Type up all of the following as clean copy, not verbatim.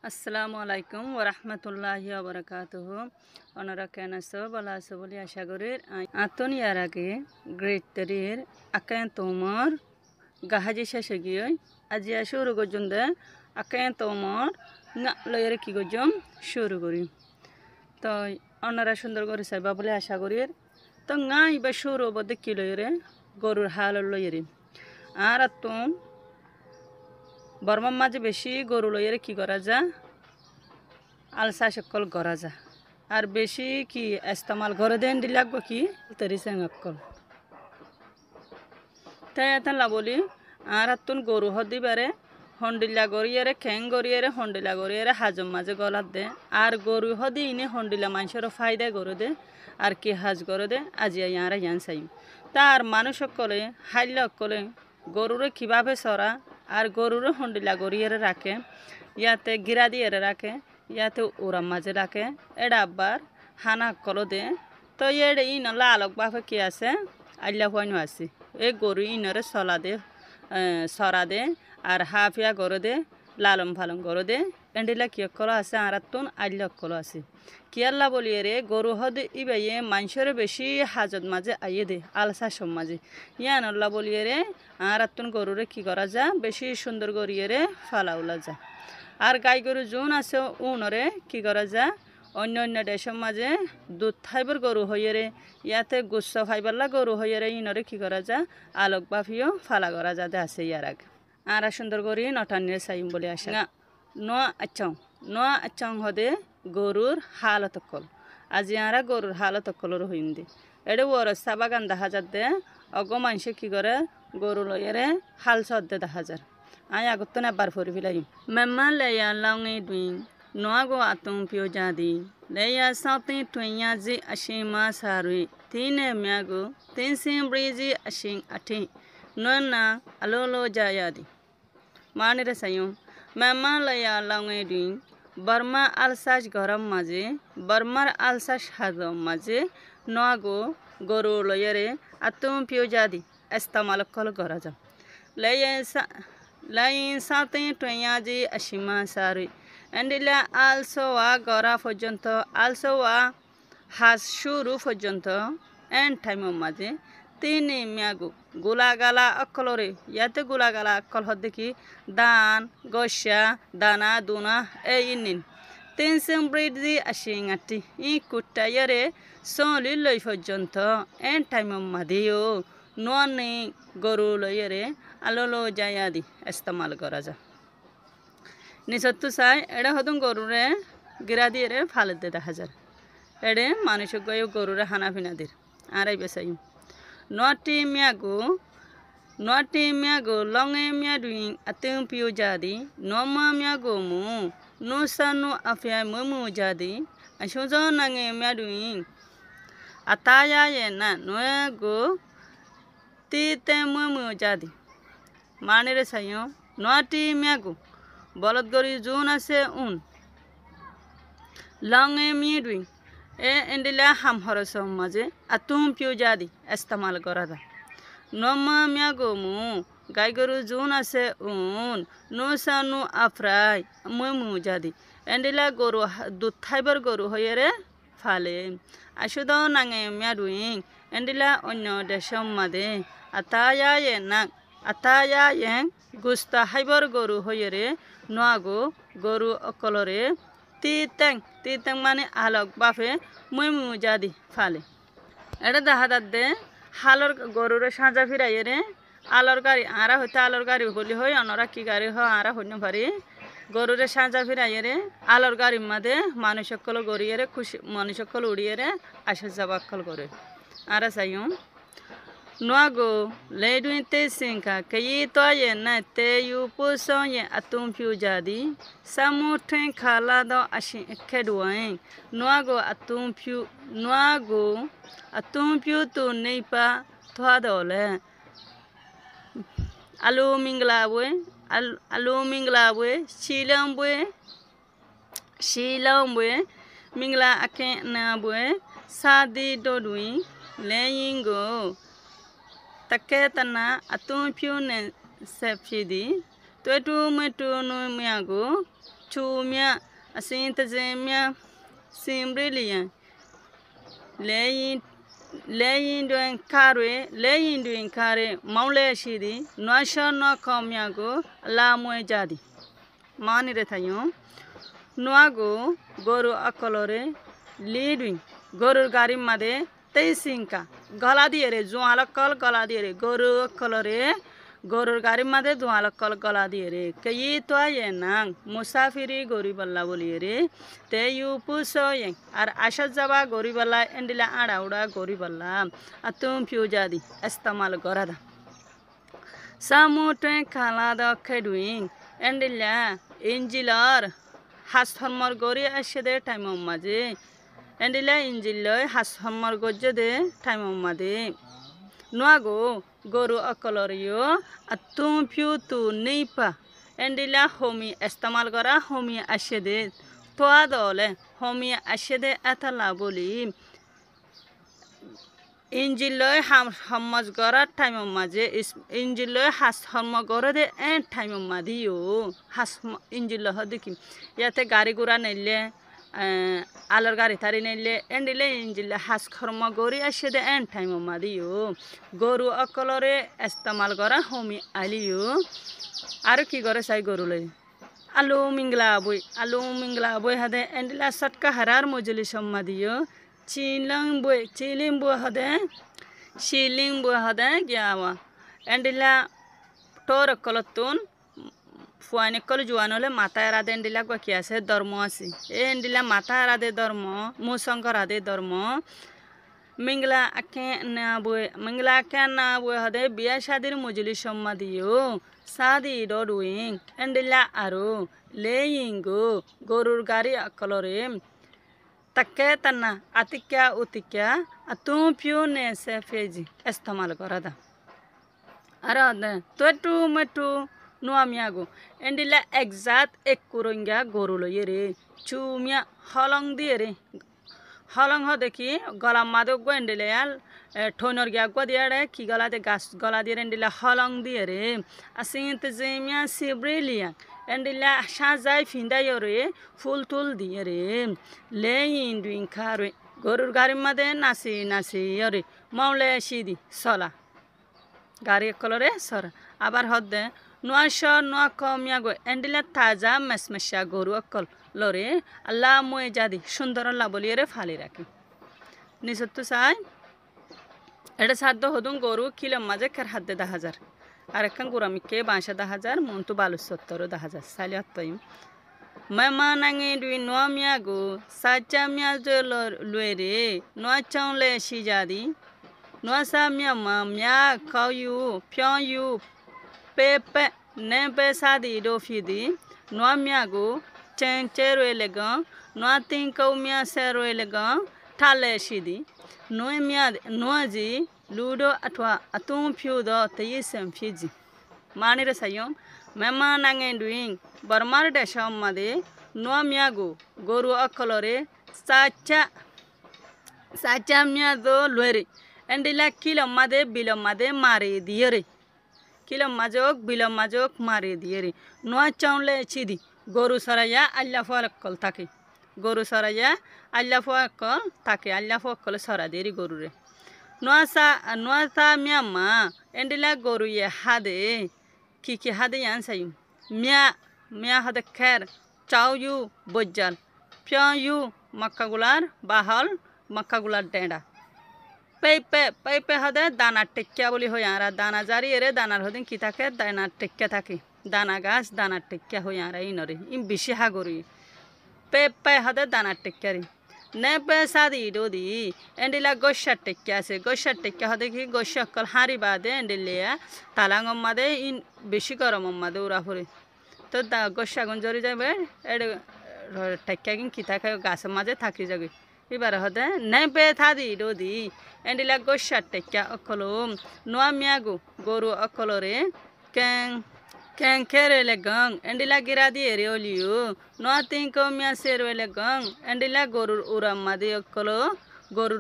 আসসালামু আলাইকুম ওরহমতুল্লাহি ওবরাকাতুহ। ওনারা কেন আছো ভালো আছো বলে আশা করি। আতন ইয়ার আগে গ্রেট তেরির আকেন তোমার গাহাজি শেষে গিয়ে আজি শুরু করছেন দে আকেন তোমার লয়ের কি করছম শুরু করি। তো ওনারা সুন্দর করে চাইবা বলে আশা করি। তো ইবা শুরু হব দেখি লয়েরে গরুর হাল লয়েরি আর তুম বর্মার মাঝে বেশি গরু লইয়ের কি করা যা আলসা সকল করা যা আর বেশি কি ইস্তেমাল করে দেন দিলাগব কি তরি সেঙ্গকল তাই এতন লাবলি আর তুন গরু হদি বারে হন্ডিলা গড়িয়ারে খ্যাং গড়িয়ারে হন্ডিলা গড়িয়ারে হাজম মাঝে গলাত দে আর গরু হদি ইনে হন্ডিলা মানুষেরও ফায়দা করে দে আর কি হাজ করে দে আজি ইয়ারা ইয়ান চাই তার মানুষ সকলে হাইল সকলে গরুরে কিভাবে সরা আর গরুরে হন্ডিলা গড়িয়ারে রাখে ইয়াতে গিরা দিয়ে রাখে ইয়াতে ওরাম মাঝে রাখে এটা আবার হানা কলো দে তো এড়ে ইন লালক বাপে কি আছে আল্লাহ হয়নো আছে এই গরু ইনরে চলা দে সরা দে আর হাফিয়া গরো দে লালম ফালম গরো দে এন্ডিলা কি কলো আছে আর তুন আল্লাহ কলো আছে কি আল্লাহ বলিয়ে রে গরু হদ ইবাইয়ে মানুষের বেশি হাজত মাঝে আইয়ে দে আলসা সম মাঝে ইয়ান আল্লাহ বলিয়ে রে আর তুন গরুরে কি করা যা বেশি সুন্দর করিয়ে রে ফালাউলা যা আর গাই গরু যোন আছে উনরে কি করা যা অন্য অন্য দেশের মাঝে দুধ খাইবার গরু হইয়ে রে ইয়াতে গুচ্ছ খাইবারলা গরু হইয়ে রে ইনরে কি করা যা আলোক বাফিও ফালা করা যাতে আছে ইয়ার আগে আর সুন্দর করি নটান্নের চাইম বলে আসে না ন আচ্ছং হদে গরুর হালত কল আজি আরা গরুর হালত কলর হইম দে এডে ওর সাবাগান দেখা যাতে অগ মানুষে কি করে গরু লইয়ে হাল সদ্দে দেখা যার আয় আগত না বার ফরি ফিলাই মেম্মা লেয়া লাউঙে দুই নোয়াগো আতং পিও জাদি লেয়া সাউতে টুইয়া জি আশিমা সারুই তিনে মিয়াগো তিন সিম ব্রিজি আশিং আঠি ননা আলোলো জায়াদি মানে রে সাইম মেম্মা লেয়া লাউঙে দুই বর্মা আলসাস গরম মাঝে বর্মার আলসাস হাজম মাঝে নোয়াগো গরু লইয়ে আতং পিও জাদি ইস্তেমাল কল করা যা লাইন সাথে টুইয়াজি আশিমা সারি এন্ডিলা আলসোয়া গড়া পর্যন্ত আলসোয়া হাজ শুরু পর্যন্ত এন টাইমের মাঝে তিনি মিয়াগু গোলাগালা অকলরে ইয়াতে গোলাগালা অকল হদ দেখি দান গসা দানা দুনা এই ইনিন তিন ব্রিজি আশিঙাটি ই কুটাইয়ারে চলি লই পর্যন্ত এন টাইমের মাঝেও ননে গরু লইয়ে আলোলো যাইয়া দি ইস্তেমাল করা যা নিচত্তু চাই এড়ে হতুন গরুরে গিরা দিয়ে ফালে দে দেখা যায় এড়ে মানুষ গয়ে গরুরে হানা ফিনা দের আড়াই বেসাই নটি মিয়াগো লঙে মিয়া দুই আতেও পিও যাদি নমা মিয়াগো মু নুসানু আফিয়া মু যাদি সুজ নাঙে মিয়া দুই আতায়া এ না নয়াগো তে মু যাদি মানে রে সাইও নটি মিয়াগো বলদ গরি জোন আছে উন লঙে মিয়ে এ এন্ডিলা হাম হরস মাঝে আতুম পিও জাদি ইস্তেমাল করা দা নমা মিয়াগো মু গাই গরু জোন আছে উন নুসানু আফরাই মু জাদি এন্ডিলা গরু দুধ খাইবার গরু হয়ে ফালে আসুদ নাঙে মিয়া এন্ডিলা অন্য দেশম মাদে আতায়া গুস্তা হাইবার গরু হয়ে নোয়াগো গরু অকলরে তিতেং মানে আলোক বাফে মুই জাদি ফালে এটা দেখা দে হালর গরুরে সাজা ফিরাইয়ে আলোর গাড়ি আরা হইতে আলোর গাড়ি বলি হই অনরা কি গাড়ি হয় আরা হইন পারি গরুরে সাজা ফিরাইয়ে আলোর গাড়ির মাঝে মানুষ সকল গড়িয়ে খুশি মানুষ সকল উড়িয়ে আসা যাবা কল করে আরা chime Nuago leidui te sinka kayi to ye na te yu puson ye atum piu jadi samu twen khala do ashin kedwain nuago atum piu tu neipa thwa dole alu minglawe shilambwe mingla aken na bwe sadi dodui leyingo Take tana atum piu ne sepidi tuetu metu no miago chumia asinta zemia simbrilia leyin doin kare maule shidi noasha no kamyago lamwe jadi mani re thayo noago goru akolore lidwin gorur gari made teisinka gala diye re joalakal gala diye re goru akolore gorur gari made joalakal gala diye re kayi to ayenang musafiri gori balla boliye re te yu pusoyen ar asha jaba gori balla endila ada uda gori balla atum piu jadi istemal gorada samu twen khala da kedwing endila injilar hasthormor gori ashede time maje endila injilloy hasthormor gojede time made noago goru akoloriyo atum piu tu neipa endila homi istemal gora homi ashede to adole homi ashede atala boli injilloy hammaz gora time maje injilloy hasthormor gorode en time madiyo has injillo hodiki yate gari gura nelle alor gari tari nelle endile injilla has khorma gori ashede en time madiyo goru akolore istemal gora homi aliyo আর কি করে সাই গরুলে আলু মিংলা বই হাদে এন্ডিলা সটকা হারার মজলি সম্মাদিও chilling বই হাদে shilling বই হাদে গিয়াওয়া এন্ডিলা টোর কলতুন ফুয়ানি call জুয়ান হলে মাথায় রাধে এন্ডিলা কি আছে ধর্ম আছে এন্ডিলা মাথায় রাধে ধর্ম মুসঙ্কর রাধে ধর্ম মিংলা আকে না বই হাদে বিয়া শাদির মজলি সম্মাদিও Sadi doing endila aro layingo gorur gari akolore takke tanna atikya utikya atum piu ne se feji istemal gorada arada totu metu nuamiago endila exact ek kurongya gorulo yere chumya holong diere holong ho dekhi gala madok go endile yal ঠোনর গিয়া গো দিয়ারে কি গলাতে গাছ গলা দিয়ে এন্ডিলা হলং দিয়ে রে আসিন্ত জেমিয়া সিব্রিলিয়া এন্ডিলা সাজাই ফিন্দাই রে ফুল তুল দিয়ে রে লেইন দুইন খারে গরুর গাড়ির মধ্যে নাচি রে মাওলে সিদি সলা গাড়ি কলরে সরা আবার হদে নোয়া কমিয়া গো এন্ডিলা তাজা মেসমসা গরু অকল লরে আল্লাহ মুয়ে জাদি সুন্দর আল্লাহ বলিয়ে রে ফালি রাখি নিসত্তু সাই এটা সাধ্য হদুন গরু কিলম মাঝে খের হাত দে 10,000 আর একখান গুরামিকে 10,000 মন্তু 72 10,000 সালি আত্তাইম মেমানাঙে দুই নোয়ামিয়া গো সাচামিয়া জল লুয়েরে নোয়া চাউলে সিজাদি নোয়া সামিয়া মামিয়া খাইউ ফিয়ু পেপে নেপে সাদি ডোফিদি নোয়ামিয়া গো চেঞ্চে রয়েলে গা নোয়া তিন কৌমিয়া সে রয়েলে গা ঠালে সিদি নোয়াজি লুডো अथवा अतुम फिउ द तयिसम फिजी मानि रे सायम मेमा नांगे डुइंग बरमार देशम मादे নোয়ামিয়াগো গরু অকলরে সাচা মিয়া দো লুয়েরে এন্ডিলা কিলম মাদে মারে দিয়ে রে কিলম মাজক মারে দিয়ে রে নোয়া চাউলে চিদি গরু সরাইয়া আল্লাহ ফাকল থাকে গরু সরাইয়া আল্লাহ ফাকল থাকে আল্লাহ ফাকল সরা দেরি গরু রে নোয়াসা মিয়াম্মা এন্ডিলা গরু ইয়ে হাদে কি হাদে আনসাইম মিয়া হাদে খের চাউ ইউ বজ্জাল ফিয়ু মক্কাগুলার বাহল মক্কাগুলার ডেঁড়া পেপে হদে দানা টেক্কা বলি হই আরা দানা জারি এরে দানার হদিন কি থাকে দানা টেক্কা থাকে দানা গাছ দানা টেক্কা হই আরা ইনরে ইম বেশি হাগরি পেপে হদে দানা টেক্কারি নে পেসাদি ডোদি এন্ডিলা গোশা টেক্কা আছে গোশা টেক্কা হদে কি গোশা কল হারি বাদে এন্ডিলিয়া তালাং মাদে ইন বেশি গরম মাদে উড়া পড়ে তো গোশা গঞ্জরি যাবে এডে টেক্কা কিন কি থাকে গাছের মাঝে থাকি যাবে এবার হদে নে পে থাদি ডোদি এন্ডিলা গোশা টেক্কা অকলো নোয়ামিয়াগো গরু অকলরে কেং খেরেলে গং এন্ডিলা গিরা দিয়ে রেলিও নোয়া তিনকো মিয়া সেরওয়েলে গং এন্ডিলা গরুর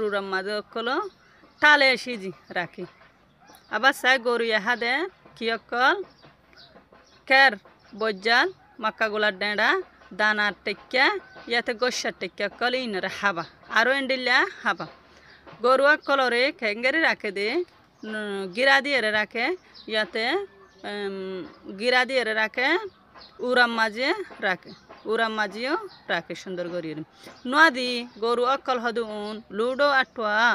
উরাম্মাদে অকলো তালে সিজি রাখি আবার সাই গরু হাদে কি অকল খের বজ্জাল মাক্কাগুলার ডেঁড়া দানার টেক্কা ইয়াতে গোসার টেক্কা কলে ইনারে হাবা আরও এন্ডিল্লা হাবা গরুয়া কলরে খেঙ্গারি রাখে দে গিরা দিয়ে রাখে ইয়াতে গিরা দিয়ে রাখে উরাম মাঝে রাখে উরাম মাঝিও রাখে সুন্দর করিয়ে নোয়াদি গরু অকল হদু উন লুডো আটুয়া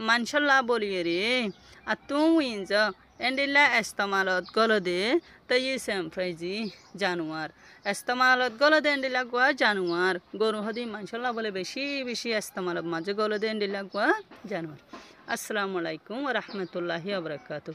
মানসল্লা বলিয়ে রে আর তুম ইঞ্জ এন্ডিল্লা এস্তমালত গলদে তৈ সেমফ্রাইজি জানুয়ার এস্তমালত গলদে এন্ডিল্লা গুয়া জানুয়ার গরু হদি মানসল্লা বলে বেশি বেশি এস্তমালত মাঝে গলদে এন্ডিল্লা গুয়া জানুয়ার আসসালামু আলাইকুম ওয়া রাহমাতুল্লাহি ওয়া বারাকাতুহু।